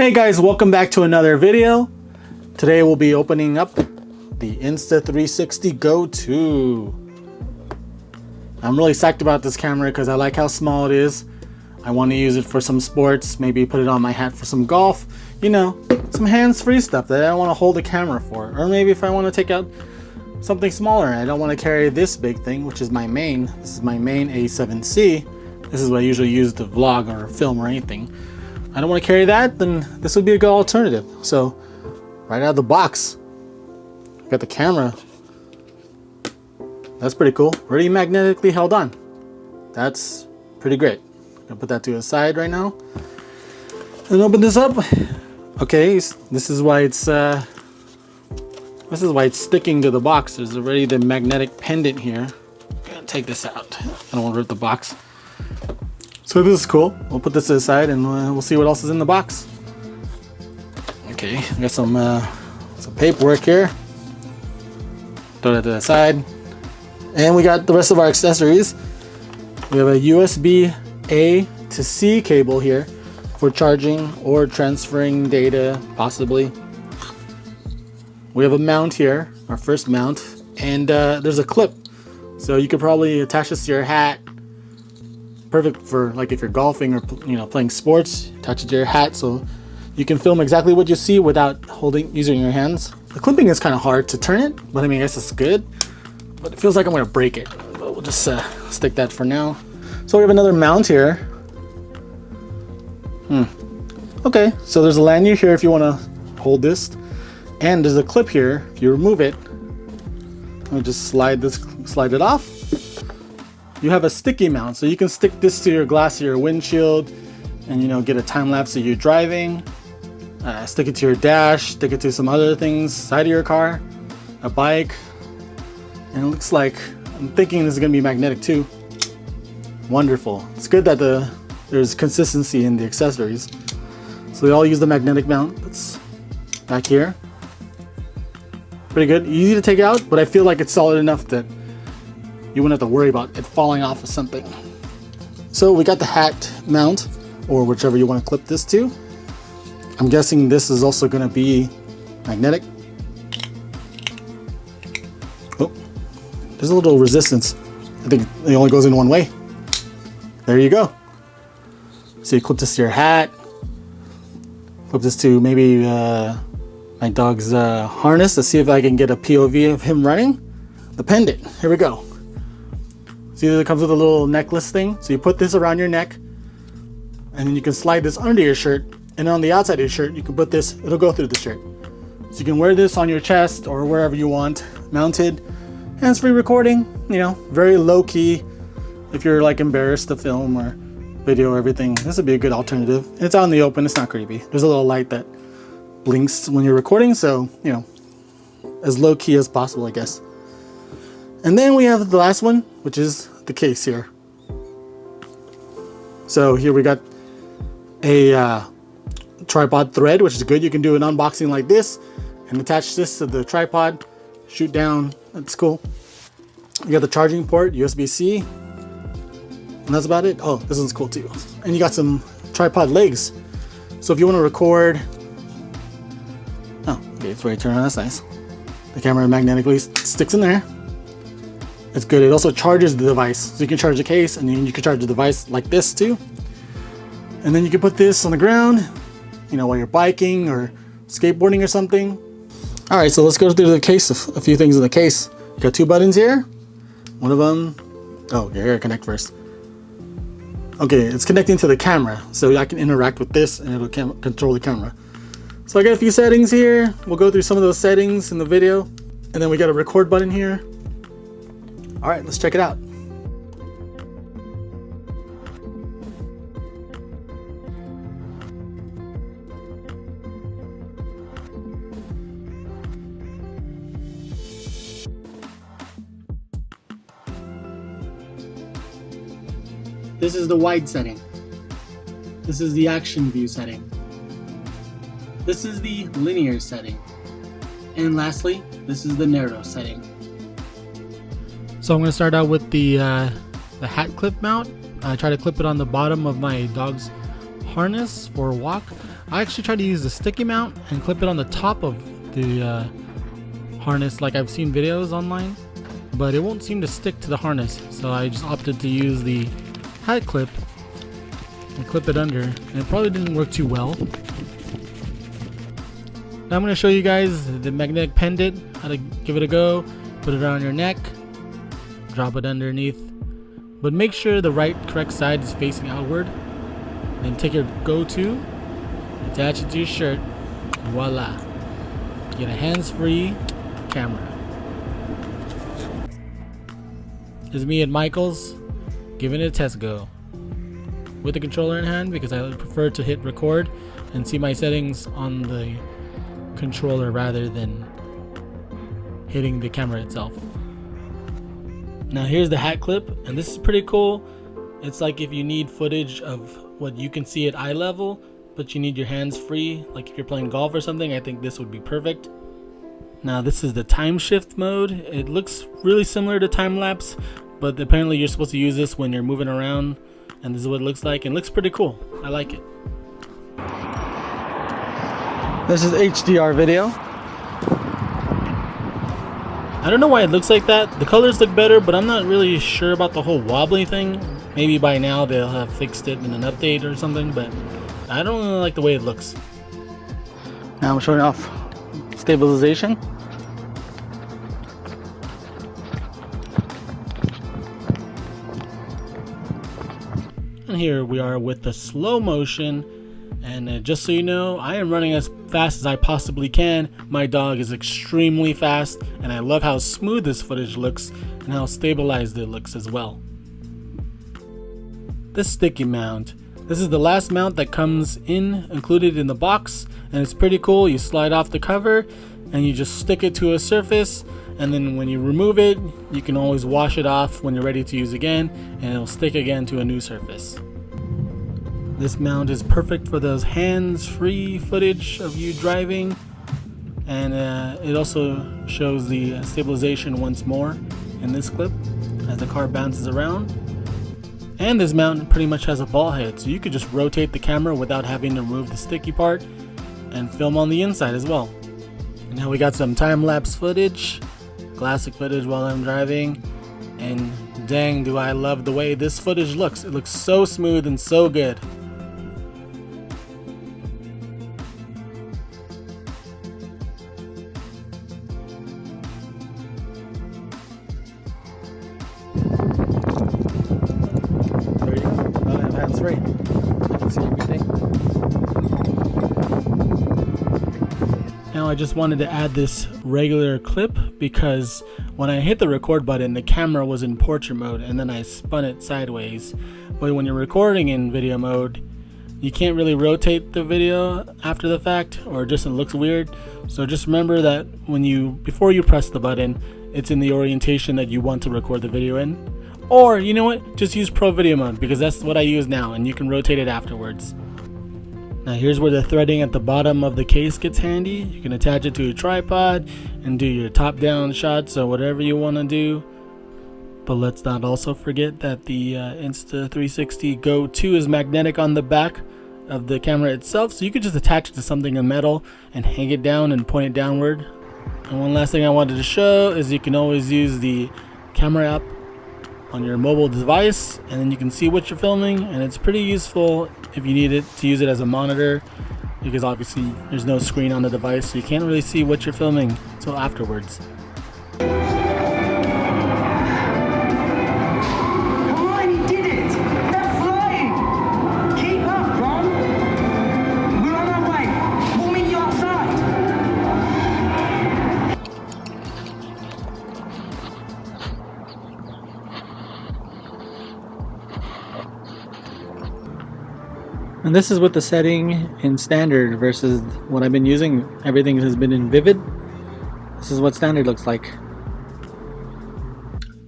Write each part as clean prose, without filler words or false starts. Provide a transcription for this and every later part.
Hey guys, welcome back to another video. Today we'll be opening up the Insta360 Go 2. I'm really psyched about this camera because I like how small it is. I want to use it for some sports, maybe put it on my hat for some golf, you know, some hands-free stuff that I don't want to hold a camera for. Or maybe if I want to take out something smaller and I don't want to carry this big thing, which is my main. This is my main A7C. This is what I usually use to vlog or film or anything. I don't want to carry that, then this would be a good alternative. So, right out of the box, got the camera. That's pretty cool. Already magnetically held on. That's pretty great. I'm gonna put that to the side right now and open this up. Okay, this is why it's sticking to the box. There's already the magnetic pendant here. I'm gonna take this out. I don't want to rip the box. So this is cool. We'll put this to the side and we'll see what else is in the box. Okay, I got some paperwork here. Throw that to the side. And we got the rest of our accessories. We have a USB A to C cable here for charging or transferring data, possibly. We have a mount here, our first mount, and there's a clip. So you could probably attach this to your hat. Perfect for like if you're golfing or playing sports. Attach it to your hat so you can film exactly what you see without using your hands. The clipping is kind of hard to turn it, but I mean I guess it's good. But it feels like I'm gonna break it. But we'll just stick that for now. So we have another mount here. Okay, so there's a lanyard here if you want to hold this, and there's a clip here. If you remove it, let me just slide it off. You have a sticky mount, so you can stick this to your glass of your windshield and get a time lapse of you driving. Stick it to your dash, stick it to some other things, side of your car, a bike. And it looks like, I'm thinking this is gonna be magnetic too. Wonderful. It's good that there's consistency in the accessories. So we all use the magnetic mount that's back here. Pretty good, easy to take out, but I feel like it's solid enough that you wouldn't have to worry about it falling off of something. So we got the hat mount, or whichever you want to clip this to. I'm guessing this is also going to be magnetic. Oh, there's a little resistance. I think it only goes in one way. There you go. So you clip this to your hat. Clip this to maybe my dog's harness to see if I can get a POV of him running. The pendant, here we go. See, it comes with a little necklace thing. So you put this around your neck and then you can slide this under your shirt, and on the outside of your shirt you can put this, it'll go through the shirt. So you can wear this on your chest or wherever you want, mounted. Hands-free recording, very low-key if you're like embarrassed to film or video or everything. This would be a good alternative. It's out in the open, it's not creepy. There's a little light that blinks when you're recording, so as low-key as possible, I guess. And then we have the last one, which is the case here. So here we got a tripod thread, which is good. You can do an unboxing like this and attach this to the tripod, shoot down. That's cool. You got the charging port, USB-C, and that's about it. Oh, this one's cool too. And you got some tripod legs. So if you want to record, oh, okay, it's ready to turn on. That's nice. The camera magnetically sticks in there. It's good. It also charges the device. So you can charge the case and then you can charge the device like this too. And then you can put this on the ground, while you're biking or skateboarding or something. All right, so let's go through the case, a few things in the case. You got two buttons here. One of them, oh, here, connect first. Okay, it's connecting to the camera. So I can interact with this and it'll control the camera. So I got a few settings here. We'll go through some of those settings in the video. And then we got a record button here. All right, let's check it out. This is the wide setting. This is the action view setting. This is the linear setting. And lastly, this is the narrow setting. So I'm going to start out with the hat clip mount. I try to clip it on the bottom of my dog's harness for a walk. I actually tried to use the sticky mount and clip it on the top of the harness like I've seen videos online, but it won't seem to stick to the harness, so I just opted to use the hat clip and clip it under, and it probably didn't work too well. Now I'm going to show you guys the magnetic pendant, how to give it a go. Put it around your neck, drop it underneath, but make sure the correct side is facing outward. Then take your go-to, attach it to your shirt, and voila, you get a hands-free camera. This is me at Michael's giving it a test go with the controller in hand, because I prefer to hit record and see my settings on the controller rather than hitting the camera itself. Now here's the hat clip, and this is pretty cool. It's like if you need footage of what you can see at eye level, but you need your hands free, like if you're playing golf or something, I think this would be perfect. Now this is the time shift mode. It looks really similar to Timelapse, but apparently you're supposed to use this when you're moving around, and this is what it looks like, and it looks pretty cool. I like it. This is HDR video. I don't know why it looks like that. The colors look better, but I'm not really sure about the whole wobbly thing. Maybe by now they'll have fixed it in an update or something, but I don't really like the way it looks. Now I'm showing off stabilization. And here we are with the slow motion. And just so you know, I am running as fast as I possibly can. My dog is extremely fast, and I love how smooth this footage looks and how stabilized it looks as well. The sticky mount. This is the last mount that comes included in the box, and it's pretty cool. You slide off the cover and you just stick it to a surface, and then when you remove it, you can always wash it off when you're ready to use again, and it'll stick again to a new surface. This mount is perfect for those hands-free footage of you driving, and it also shows the stabilization once more in this clip as the car bounces around. And this mount pretty much has a ball head, so you could just rotate the camera without having to remove the sticky part and film on the inside as well. And now we got some time-lapse footage, classic footage while I'm driving, and dang do I love the way this footage looks. It looks so smooth and so good. There you go. I have hands free. I can see everything. Now I just wanted to add this regular clip because when I hit the record button, the camera was in portrait mode and then I spun it sideways. But when you're recording in video mode, you can't really rotate the video after the fact, or just it looks weird. So just remember that before you press the button, it's in the orientation that you want to record the video in. Or you know what, just use Pro Video Mode, because that's what I use now, and you can rotate it afterwards. Now here's where the threading at the bottom of the case gets handy. You can attach it to a tripod and do your top-down shots or whatever you want to do. But let's not also forget that the Insta360 Go 2 is magnetic on the back of the camera itself, so you could just attach it to something in metal and hang it down and point it downward. And one last thing I wanted to show is you can always use the camera app on your mobile device, and then you can see what you're filming, and it's pretty useful if you need it to use it as a monitor, because obviously there's no screen on the device, so you can't really see what you're filming until afterwards. And this is with the setting in standard versus what I've been using. Everything has been in vivid. This is what standard looks like.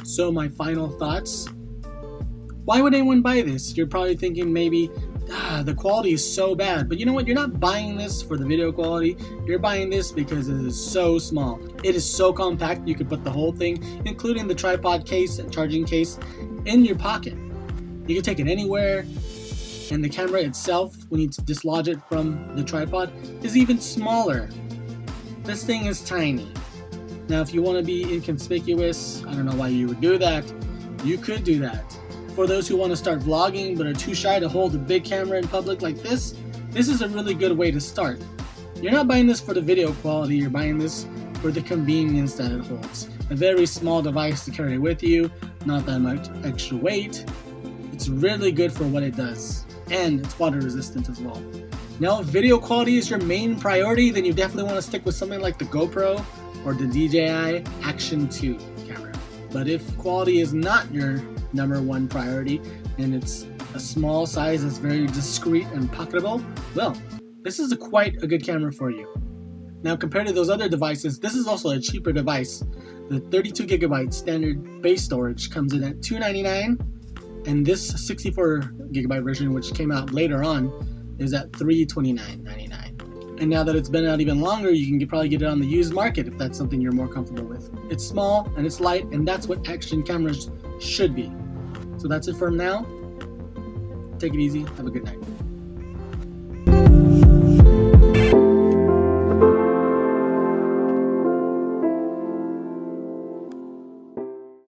So my final thoughts. Why would anyone buy this? You're probably thinking maybe, the quality is so bad. But you know what? You're not buying this for the video quality. You're buying this because it is so small. It is so compact. You can put the whole thing, including the tripod case and charging case, in your pocket. You can take it anywhere. And the camera itself, when you dislodge it from the tripod, is even smaller. This thing is tiny. Now, if you want to be inconspicuous, I don't know why you would do that. You could do that. For those who want to start vlogging but are too shy to hold a big camera in public like this is a really good way to start. You're not buying this for the video quality, you're buying this for the convenience that it holds. A very small device to carry with you, not that much extra weight. It's really good for what it does, and it's water resistant as well. Now, if video quality is your main priority, then you definitely want to stick with something like the GoPro or the DJI Action 2 camera. But if quality is not your #1 priority and it's a small size that's very discreet and pocketable, well, this is quite a good camera for you. Now, compared to those other devices, this is also a cheaper device. The 32GB standard base storage comes in at $299, and this 64GB version, which came out later on, is at $329.99. And now that it's been out even longer, you can probably get it on the used market if that's something you're more comfortable with. It's small and it's light, and that's what action cameras should be. So that's it for now. Take it easy. Have a good night.